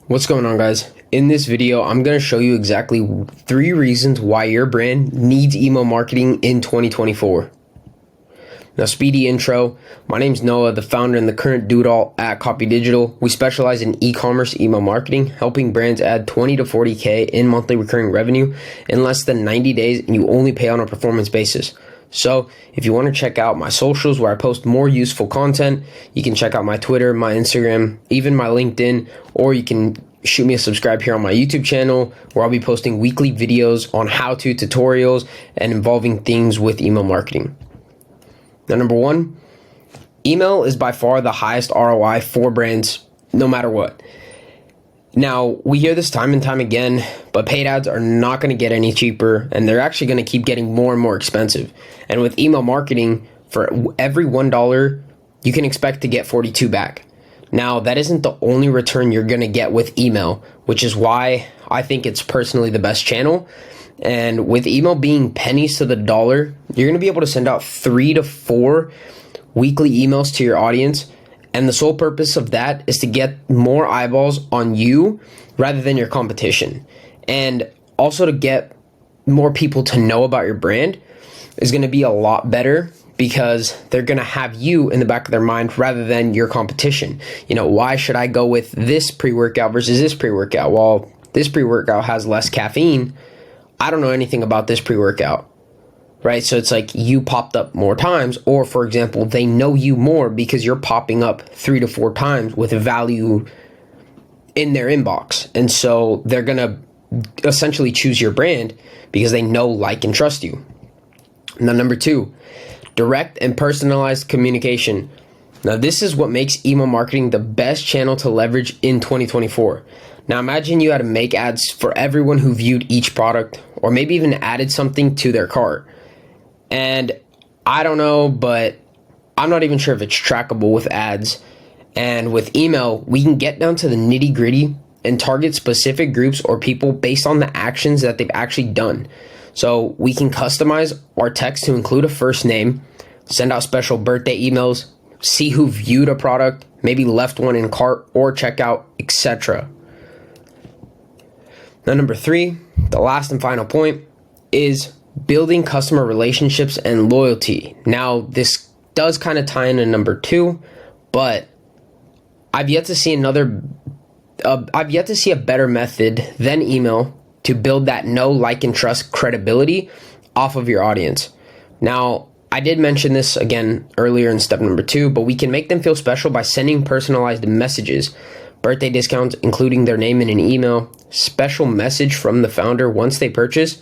What's going on, guys? In this video, I'm going to show you exactly 3 reasons why your brand needs email marketing in 2024. Now, speedy intro. My name's Noah, the founder and the current do-it-all at Copy Digital. We specialize in e-commerce email marketing, helping brands add 20 to 40K in monthly recurring revenue in less than 90 days, and you only pay on a performance basis. So if you want to check out my socials where I post more useful content, you can check out my Twitter, my Instagram, even my LinkedIn, or you can shoot me a subscribe here on my YouTube channel where I'll be posting weekly videos on how-to tutorials and involving things with email marketing. Now, number 1, email is by far the highest ROI for brands no matter what. Now, we hear this time and time again, but paid ads are not going to get any cheaper, and they're actually going to keep getting more and more expensive. And with email marketing, for every $1, you can expect to get 42 back. Now, that isn't the only return you're going to get with email, which is why I think it's personally the best channel. And with email being pennies to the dollar, you're going to be able to send out 3 to 4 weekly emails to your audience. And the sole purpose of that is to get more eyeballs on you rather than your competition. And also to get more people to know about your brand is going to be a lot better because they're going to have you in the back of their mind rather than your competition. You know, why should I go with this pre-workout versus this pre-workout? Well, this pre-workout has less caffeine. I don't know anything about this pre-workout. Right? So it's like you popped up more times, or for example, they know you more because you're popping up 3 to 4 times with value in their inbox. And so they're going to essentially choose your brand because they know, like, and trust you. Now, number 2, direct and personalized communication. Now, this is what makes email marketing the best channel to leverage in 2024. Now, imagine you had to make ads for everyone who viewed each product, or maybe even added something to their cart. And I don't know, but I'm not even sure if it's trackable with ads. And with email, we can get down to the nitty gritty and target specific groups or people based on the actions that they've actually done. So we can customize our text to include a first name, send out special birthday emails, see who viewed a product, maybe left one in cart or checkout, etc. Now, number 3, the last and final point is building customer relationships and loyalty. Now, this does kind of tie into number 2, but I've yet to see a better method than email to build that know, like, and trust credibility off of your audience. Now, I did mention this again earlier in step number 2, but we can make them feel special by sending personalized messages, birthday discounts, including their name in an email, special message from the founder once they purchase.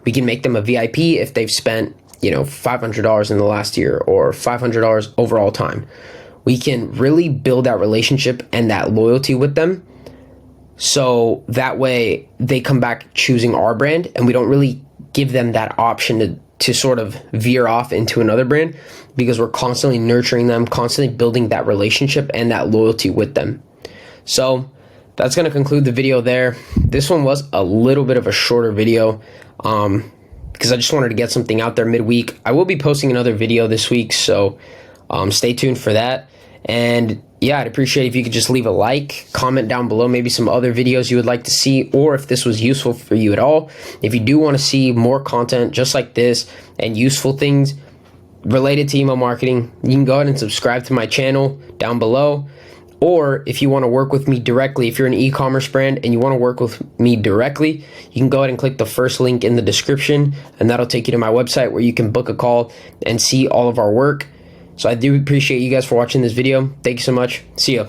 We can make them a VIP if they've spent, $500 in the last year or $500 overall time. We can really build that relationship and that loyalty with them. So that way they come back choosing our brand, and we don't really give them that option to sort of veer off into another brand because we're constantly nurturing them, constantly building that relationship and that loyalty with them. So that's going to conclude the video there. This one was a little bit of a shorter video because I just wanted to get something out there midweek. I will be posting another video this week, so stay tuned for that. And yeah, I'd appreciate if you could just leave a like, comment down below maybe some other videos you would like to see, or if this was useful for you at all. If you do want to see more content just like this and useful things related to email marketing, you can go ahead and subscribe to my channel down below. Or if you want to work with me directly, if you're an e-commerce brand and you want to work with me directly, you can go ahead and click the first link in the description, and that'll take you to my website where you can book a call and see all of our work. So I do appreciate you guys for watching this video. Thank you so much. See ya.